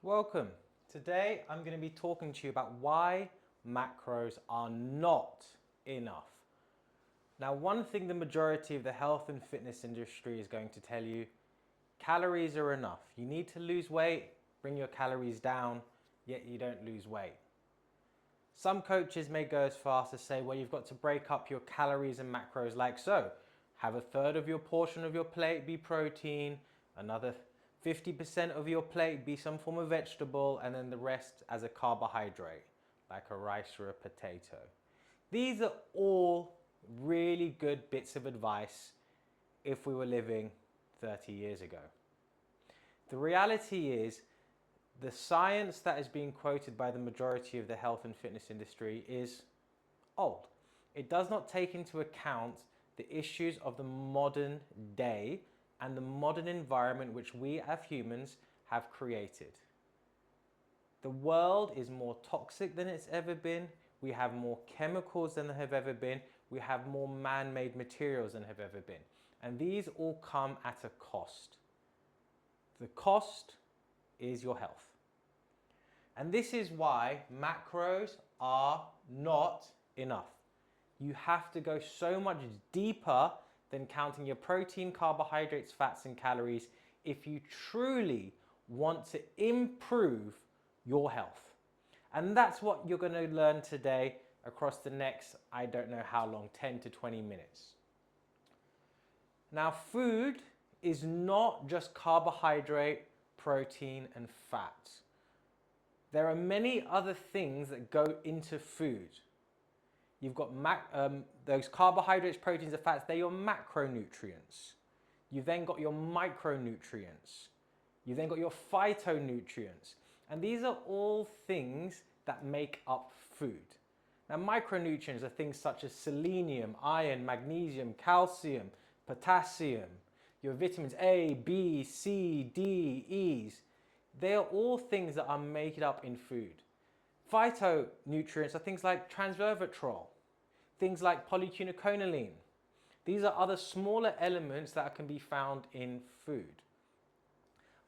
Welcome. Today I'm going to be talking to you about why macros are not enough. Now, one thing the majority of the health and fitness industry is going to tell you, calories are enough. You need to lose weight, bring your calories down, yet you don't lose weight. Some coaches may go as far as to say, well, you've got to break up your calories and macros like so. Have a third of your portion of your plate be protein, another 50% of your plate be some form of vegetable, and then the rest as a carbohydrate, like a rice or a potato. These are all really good bits of advice if we were living 30 years ago. The reality is, the science that is being quoted by the majority of the health and fitness industry is old. It does not take into account the issues of the modern day and the modern environment which we as humans have created. The world is more toxic than it's ever been. We have more chemicals than there have ever been. We have more man-made materials than have ever been. And these all come at a cost. The cost is your health. And this is why macros are not enough. You have to go so much deeper than counting your protein, carbohydrates, fats, and calories if you truly want to improve your health. And that's what you're going to learn today across the next, I don't know how long, 10 to 20 minutes. Now, food is not just carbohydrate, protein, and fat. There are many other things that go into food. You've got those carbohydrates, proteins, and fats, they're your macronutrients. You've then got your micronutrients. You've then got your phytonutrients. And these are all things that make up food. Now, micronutrients are things such as selenium, iron, magnesium, calcium, potassium, your vitamins A, B, C, D, E's. They are all things that are made up in food. Phytonutrients are things like transresveratrol, things like polyquinoline. These are other smaller elements that can be found in food.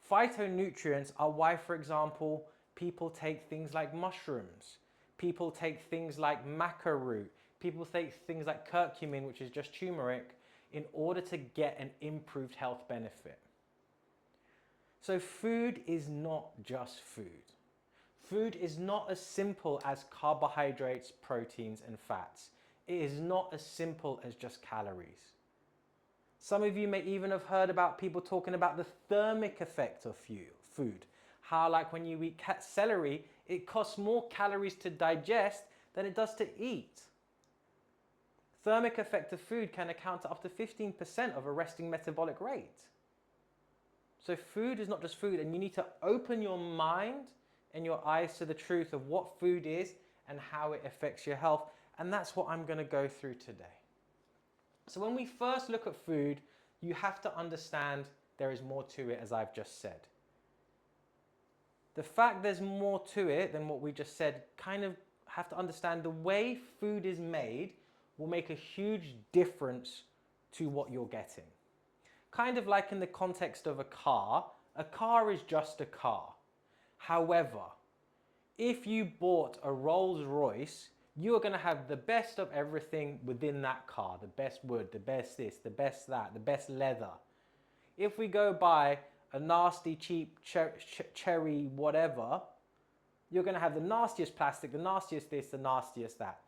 Phytonutrients are why, for example, people take things like mushrooms, people take things like maca root, people take things like curcumin, which is just turmeric, in order to get an improved health benefit. So food is not just food. Food is not as simple as carbohydrates, proteins, and fats. It is not as simple as just calories. Some of you may even have heard about people talking about the thermic effect of food. How, like when you eat celery, it costs more calories to digest than it does to eat. Thermic effect of food can account to up to 15% of a resting metabolic rate. So food is not just food, and you need to open your mind and your eyes to the truth of what food is and how it affects your health. And that's what I'm going to go through today. So when we first look at food, you have to understand there is more to it, as I've just said. The fact there's more to it than what we just said, kind of have to understand the way food is made will make a huge difference to what you're getting. Kind of like in the context of a car is just a car. However, if you bought a Rolls Royce, you are going to have the best of everything within that car. The best wood, the best this, the best that, the best leather. If we go buy a nasty, cheap cherry whatever, you're going to have the nastiest plastic, the nastiest this, the nastiest that.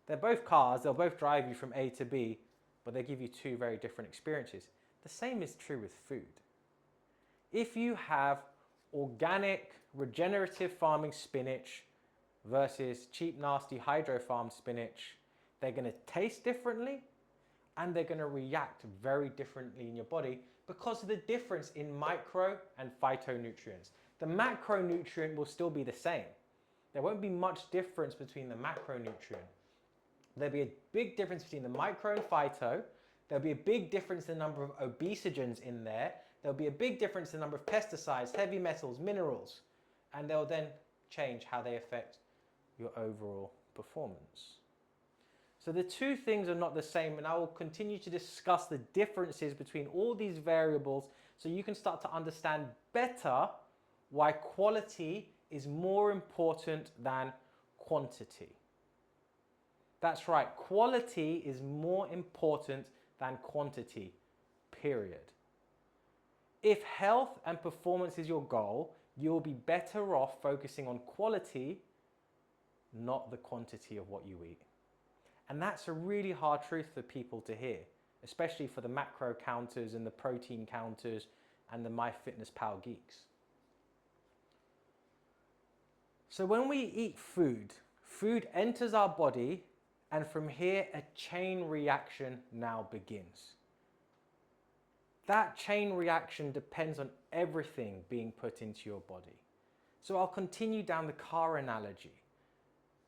They're both cars, they'll both drive you from A to B, but they give you two very different experiences. The same is true with food. If you have organic, regenerative farming spinach versus cheap, nasty, hydro farm spinach, they're going to taste differently and they're going to react very differently in your body because of the difference in micro and phytonutrients. The macronutrient will still be the same. There won't be much difference between the macronutrient. There'll be a big difference between the micro and phyto. There'll be a big difference in the number of obesogens in there. There'll be a big difference in the number of pesticides, heavy metals, minerals, and they'll then change how they affect your overall performance. So the two things are not the same, and I will continue to discuss the differences between all these variables so you can start to understand better why quality is more important than quantity. That's right, quality is more important than quantity, period. If health and performance is your goal, you'll be better off focusing on quality, not the quantity of what you eat. And that's a really hard truth for people to hear, especially for the macro counters and the protein counters and the MyFitnessPal geeks. So when we eat food, food enters our body, and from here a chain reaction now begins. That chain reaction depends on everything being put into your body. So I'll continue down the car analogy.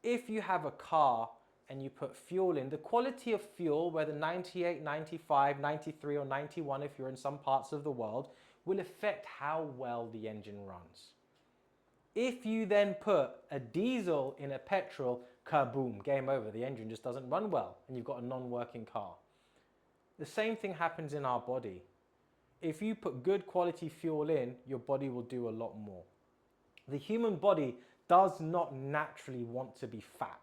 If you have a car and you put fuel in, the quality of fuel, whether 98, 95, 93 or 91 if you're in some parts of the world, will affect how well the engine runs. If you then put a diesel in a petrol, kaboom, game over, the engine just doesn't run well and you've got a non-working car. The same thing happens in our body. If you put good quality fuel in, your body will do a lot more. The human body does not naturally want to be fat.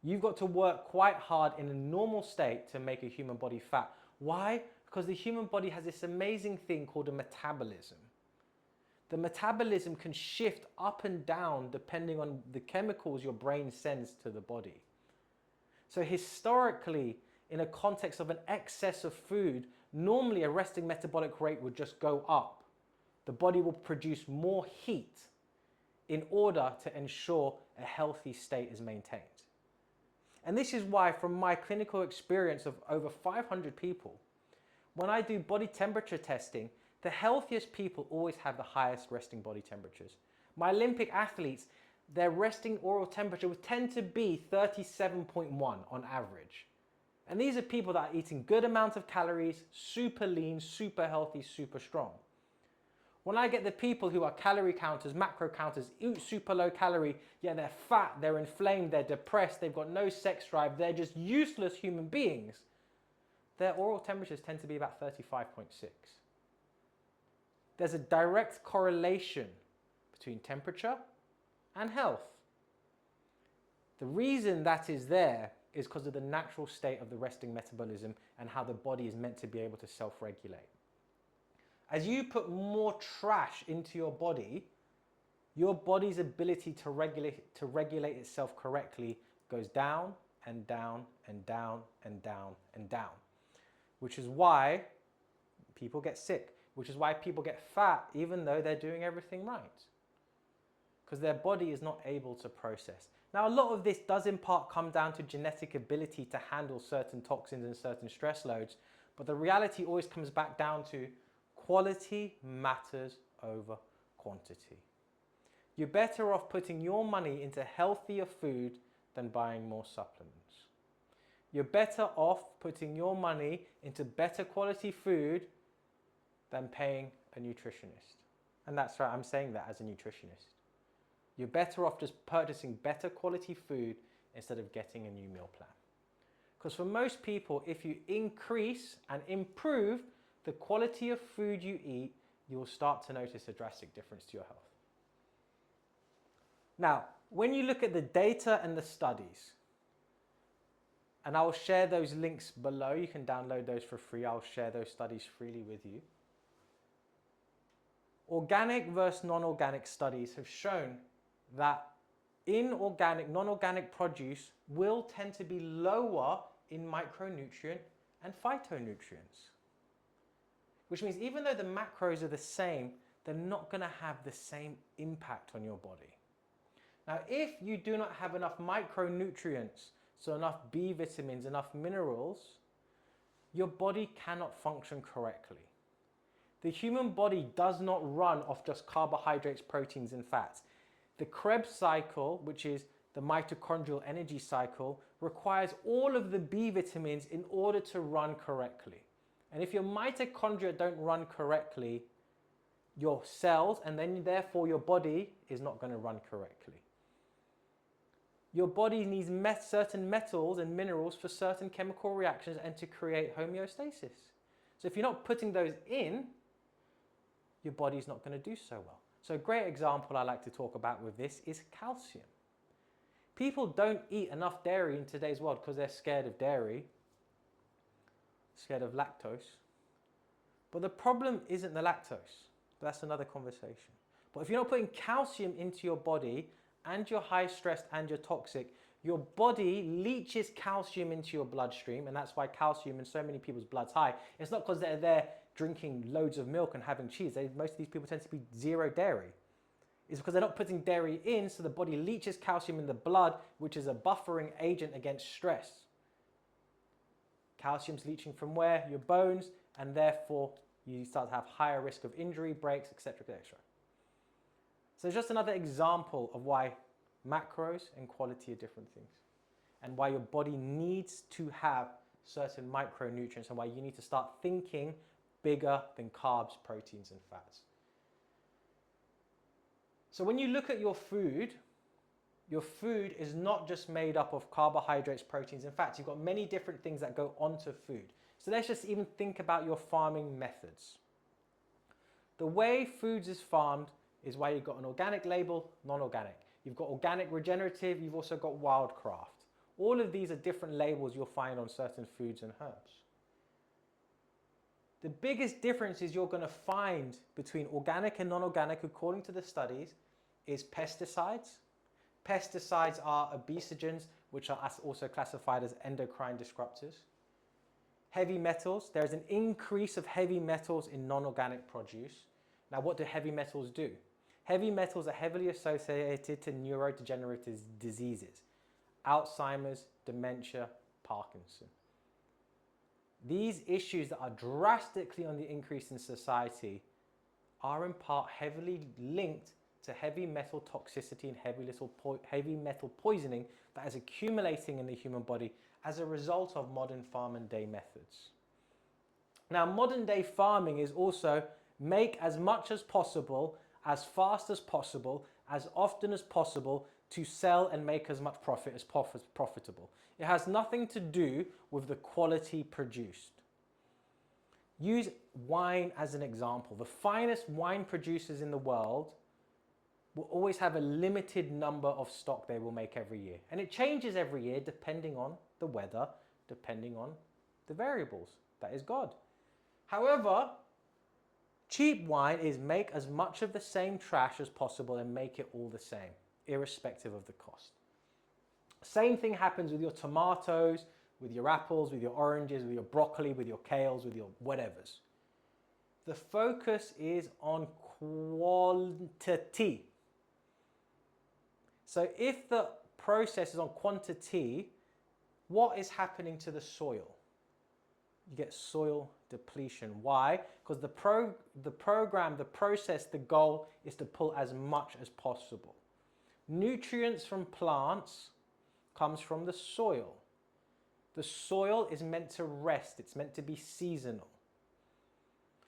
You've got to work quite hard in a normal state to make a human body fat. Why? Because the human body has this amazing thing called a metabolism. The metabolism can shift up and down depending on the chemicals your brain sends to the body. So historically, in a context of an excess of food, normally a resting metabolic rate would just go up. The body will produce more heat in order to ensure a healthy state is maintained. And this is why, from my clinical experience of over 500 people, when I do body temperature testing, the healthiest people always have the highest resting body temperatures. My Olympic athletes, their resting oral temperature would tend to be 37.1 on average. And these are people that are eating good amounts of calories, super lean, super healthy, super strong. When I get the people who are calorie counters, macro counters, eat super low calorie, yeah, they're fat, they're inflamed, they're depressed, they've got no sex drive, they're just useless human beings, their oral temperatures tend to be about 35.6. There's a direct correlation between temperature and health. The reason that is there is because of the natural state of the resting metabolism and how the body is meant to be able to self-regulate. As you put more trash into your body's ability to regulate itself correctly goes down and down and down and down and down, which is why people get sick, which is why people get fat even though they're doing everything right, because their body is not able to process. Now, a lot of this does in part come down to genetic ability to handle certain toxins and certain stress loads, but the reality always comes back down to quality matters over quantity. You're better off putting your money into healthier food than buying more supplements. You're better off putting your money into better quality food than paying a nutritionist. And that's right, I'm saying that as a nutritionist. You're better off just purchasing better quality food instead of getting a new meal plan. Because for most people, if you increase and improve the quality of food you eat, you will start to notice a drastic difference to your health. Now, when you look at the data and the studies, and I will share those links below, you can download those for free, I'll share those studies freely with you. Organic versus non-organic studies have shown that inorganic, non-organic produce will tend to be lower in micronutrient and phytonutrients. Which means even though the macros are the same, they're not going to have the same impact on your body. Now, if you do not have enough micronutrients, so enough B vitamins, enough minerals, your body cannot function correctly. The human body does not run off just carbohydrates, proteins, and fats. The Krebs cycle, which is the mitochondrial energy cycle, requires all of the B vitamins in order to run correctly. And if your mitochondria don't run correctly, your cells and then therefore your body is not going to run correctly. Your body needs certain metals and minerals for certain chemical reactions and to create homeostasis. So if you're not putting those in, your body's not going to do so well. So a great example I like to talk about with this is calcium. People don't eat enough dairy in today's world because they're scared of dairy, scared of lactose. But the problem isn't the lactose. That's another conversation. But if you're not putting calcium into your body and you're high stressed and you're toxic, your body leaches calcium into your bloodstream, and that's why calcium in so many people's blood's high. It's not because they're there drinking loads of milk and having cheese. Most of these people tend to be zero dairy. It's because they're not putting dairy in, so the body leaches calcium in the blood, which is a buffering agent against stress. Calcium's leaching from where? Your bones, and therefore you start to have higher risk of injury, breaks, etc., etc. So it's just another example of why macros and quality are different things, and why your body needs to have certain micronutrients, and why you need to start thinking bigger than carbs, proteins, and fats. So when you look at your food is not just made up of carbohydrates, proteins, and fats. You've got many different things that go onto food. So let's just even think about your farming methods. The way foods is farmed is why you've got an organic label, non-organic. You've got organic regenerative, you've also got wildcraft. All of these are different labels you'll find on certain foods and herbs. The biggest differences you're going to find between organic and non-organic, according to the studies, is pesticides. Pesticides are obesogens, which are also classified as endocrine disruptors. Heavy metals, there's an increase of heavy metals in non-organic produce. Now, what do heavy metals do? Heavy metals are heavily associated to neurodegenerative diseases, Alzheimer's, dementia, Parkinson. These issues that are drastically on the increase in society are in part heavily linked to heavy metal toxicity and heavy metal poisoning that is accumulating in the human body as a result of modern farm and day methods. Now, modern day farming is also make as much as possible, as fast as possible, as often as possible to sell and make as much profit as profitable. It has nothing to do with the quality produced. Use wine as an example. The finest wine producers in the world will always have a limited number of stock they will make every year. And it changes every year depending on the weather, depending on the variables. That is God. However, cheap wine is make as much of the same trash as possible and make it all the same, irrespective of the cost. Same thing happens with your tomatoes, with your apples, with your oranges, with your broccoli, with your kales, with your whatevers. The focus is on quantity. So if the process is on quantity, what is happening to the soil? You get soil depletion. Why? Because the program, the process, the goal is to pull as much as possible. Nutrients from plants comes from the soil. The soil is meant to rest. It's meant to be seasonal.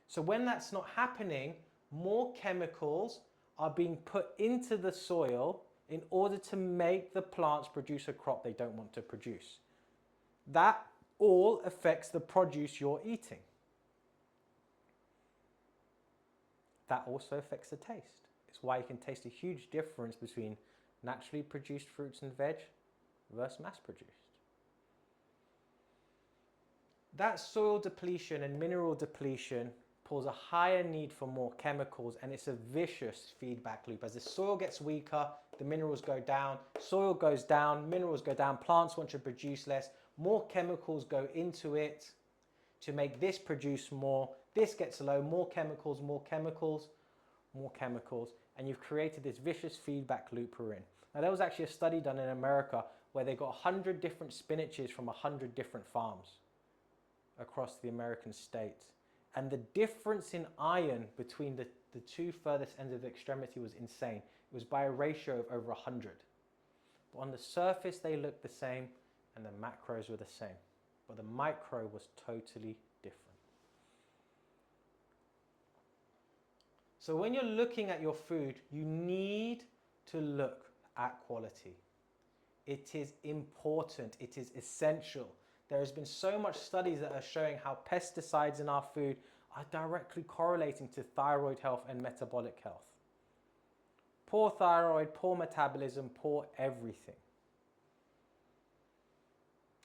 So when that's not happening, more chemicals are being put into the soil in order to make the plants produce a crop they don't want to produce. That all affects the produce you're eating. That also affects the taste. It's why you can taste a huge difference between naturally produced fruits and veg versus mass-produced. That soil depletion and mineral depletion pulls a higher need for more chemicals, and it's a vicious feedback loop. As the soil gets weaker, the minerals go down, soil goes down, minerals go down, plants want to produce less, more chemicals go into it to make this produce more, this gets low, more chemicals, more chemicals, more chemicals, and you've created this vicious feedback loop we're in. Now, there was actually a study done in America where they got 100 different spinaches from 100 different farms across the American states. And the difference in iron between the two furthest ends of the extremity was insane. It was by a ratio of over 100. But on the surface, they looked the same, and the macros were the same. But the micro was totally different. So when you're looking at your food, you need to look at quality. It is important. It is essential. There has been so much studies that are showing how pesticides in our food are directly correlating to thyroid health and metabolic health. Poor thyroid, poor metabolism, poor everything.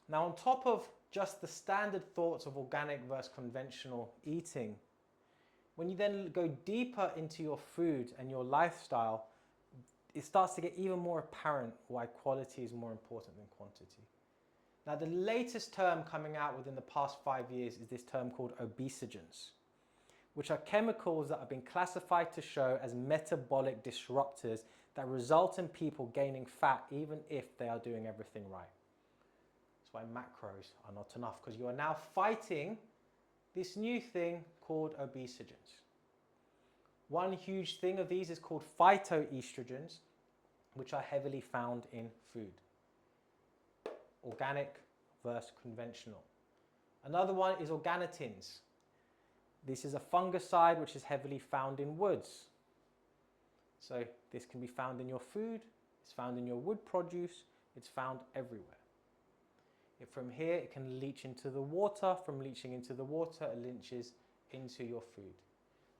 Now, on top of just the standard thoughts of organic versus conventional eating, when you then go deeper into your food and your lifestyle, it starts to get even more apparent why quality is more important than quantity. Now, the latest term coming out within the past 5 years is this term called obesogens, which are chemicals that have been classified to show as metabolic disruptors that result in people gaining fat even if they are doing everything right. That's why macros are not enough, because you are now fighting this new thing called obesogens. One huge thing of these is called phytoestrogens, which are heavily found in food. Organic versus conventional. Another one is organotins. This is a fungicide which is heavily found in woods. So this can be found in your food, it's found in your wood produce, it's found everywhere. From here, it can leach into the water. From leaching into the water, it leaches into your food.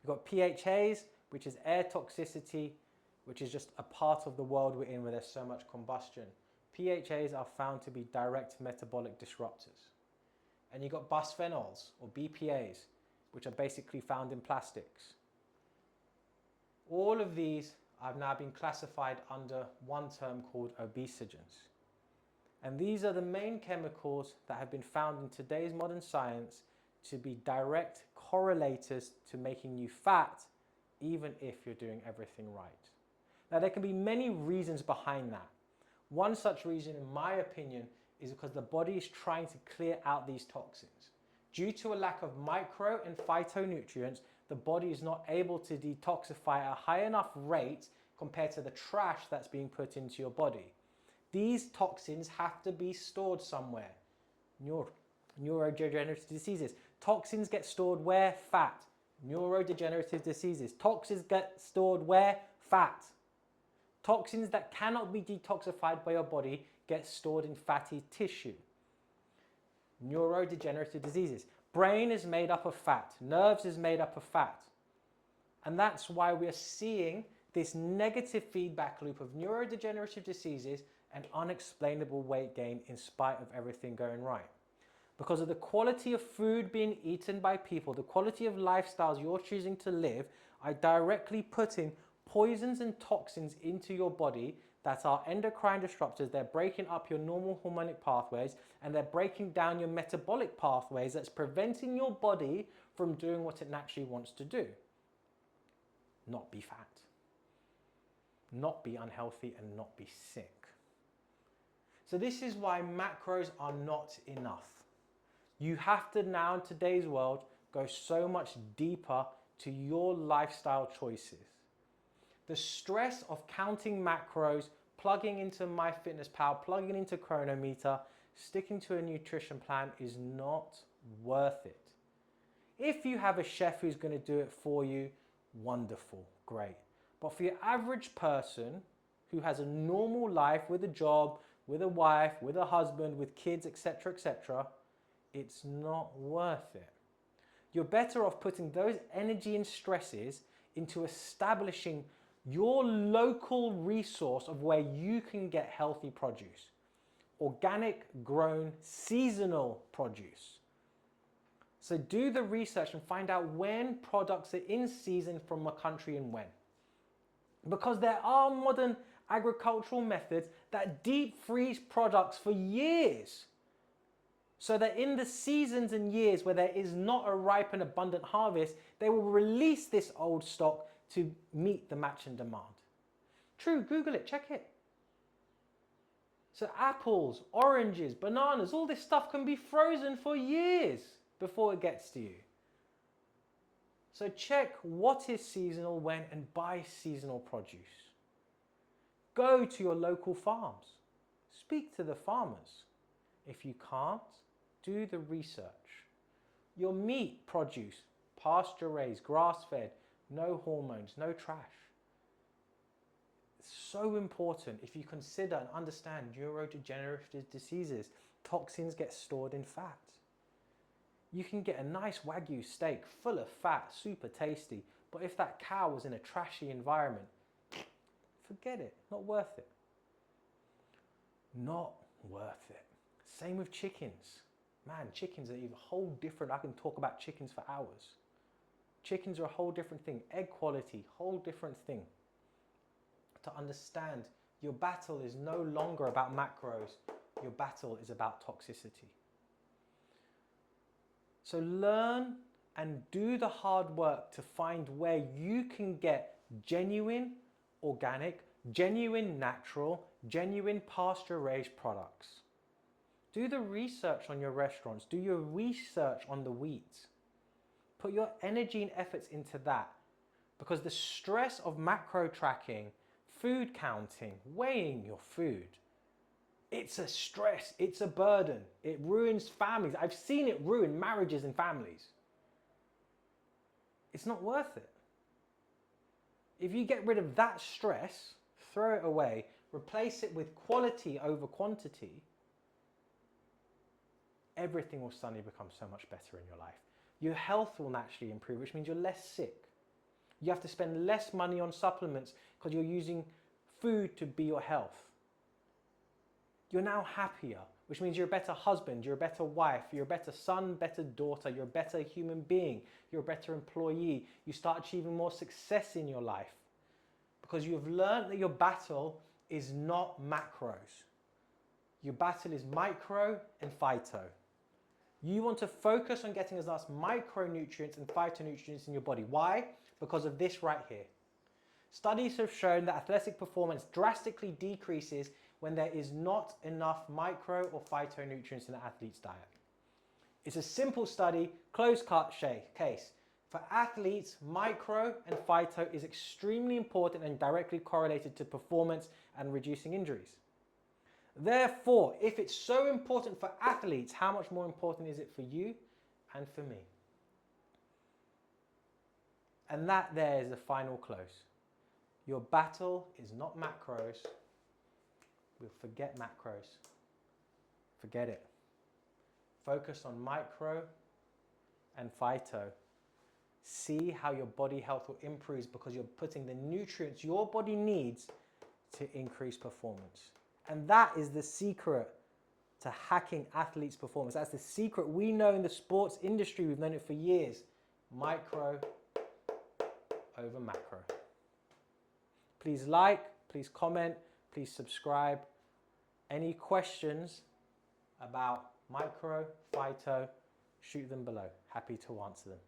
You've got PHAs, which is air toxicity, which is just a part of the world we're in where there's so much combustion. PHAs are found to be direct metabolic disruptors. And you've got bisphenols, or BPAs, which are basically found in plastics. All of these have now been classified under one term called obesogens. And these are the main chemicals that have been found in today's modern science to be direct correlators to making you fat, even if you're doing everything right. Now, there can be many reasons behind that. One such reason, in my opinion, is because the body is trying to clear out these toxins. Due to a lack of micro and phytonutrients, the body is not able to detoxify at a high enough rate compared to the trash that's being put into your body. These toxins have to be stored somewhere. Neurodegenerative diseases. Toxins get stored where? Fat. Neurodegenerative diseases. Toxins get stored where? Fat. Toxins that cannot be detoxified by your body get stored in fatty tissue. Neurodegenerative diseases. Brain is made up of fat. Nerves is made up of fat. And that's why we're seeing this negative feedback loop of neurodegenerative diseases and unexplainable weight gain in spite of everything going right. Because of the quality of food being eaten by people, the quality of lifestyles you're choosing to live, are directly putting poisons and toxins into your body that are endocrine disruptors. They're breaking up your normal hormonic pathways and they're breaking down your metabolic pathways that's preventing your body from doing what it naturally wants to do. Not be fat, not be unhealthy, and not be sick. So this is why macros are not enough. You have to now, in today's world, go so much deeper to your lifestyle choices. The stress of counting macros, plugging into MyFitnessPal, plugging into Chronometer, sticking to a nutrition plan is not worth it. If you have a chef who's going to do it for you, wonderful, great. But for your average person who has a normal life with a job, with a wife, with a husband, with kids, etc., etc., it's not worth it. You're better off putting those energy and stresses into establishing your local resource of where you can get healthy produce. Organic, grown, seasonal produce. So do the research and find out when products are in season from a country and when. Because there are modern agricultural methods that deep freeze products for years. So that in the seasons and years where there is not a ripe and abundant harvest, they will release this old stock to meet the match and demand. True, Google it, check it. So apples, oranges, bananas, all this stuff can be frozen for years before it gets to you. So check what is seasonal when and buy seasonal produce. Go to your local farms. Speak to the farmers. If you can't, do the research. Your meat produce, pasture raised, grass fed, no hormones, no trash. It's so important if you consider and understand neurodegenerative diseases. Toxins get stored in fat. You can get a nice Wagyu steak full of fat, super tasty, but if that cow was in a trashy environment, Forget it, not worth it. Not worth it. Same with chickens. Man, chickens are even a whole different, I can talk about chickens for hours. Chickens are a whole different thing. Egg quality, whole different thing. To understand, your battle is no longer about macros. Your battle is about toxicity. So learn and do the hard work to find where you can get genuine, organic, genuine natural, genuine pasture-raised products. Do the research on your restaurants. Do your research on the wheat. Put your energy and efforts into that, because the stress of macro tracking, food counting, weighing your food, it's a stress, it's a burden. It ruins families. I've seen it ruin marriages and families. It's not worth it. If you get rid of that stress, throw it away, replace it with quality over quantity, everything will suddenly become so much better in your life. Your health will naturally improve, which means you're less sick. You have to spend less money on supplements because you're using food to be your health. You're now happier, which means you're a better husband, you're a better wife, you're a better son, better daughter, you're a better human being, you're a better employee. You start achieving more success in your life because you've learned that your battle is not macros. Your battle is micro and phyto. You want to focus on getting as much micronutrients and phytonutrients in your body. Why? Because of this right here. Studies have shown that athletic performance drastically decreases when there is not enough micro or phytonutrients in the athlete's diet. It's a simple study, closed case. For athletes, micro and phyto is extremely important and directly correlated to performance and reducing injuries. Therefore, if it's so important for athletes, how much more important is it for you and for me? And that there is the final close. Your battle is not macros. We'll forget macros. Forget it. Focus on micro and phyto. See how your body health will improve because you're putting the nutrients your body needs to increase performance. And that is the secret to hacking athletes' performance. That's the secret we know in the sports industry. We've known it for years. Micro over macro. Please like, please comment, please subscribe. Any questions about micro, phyto, shoot them below. Happy to answer them.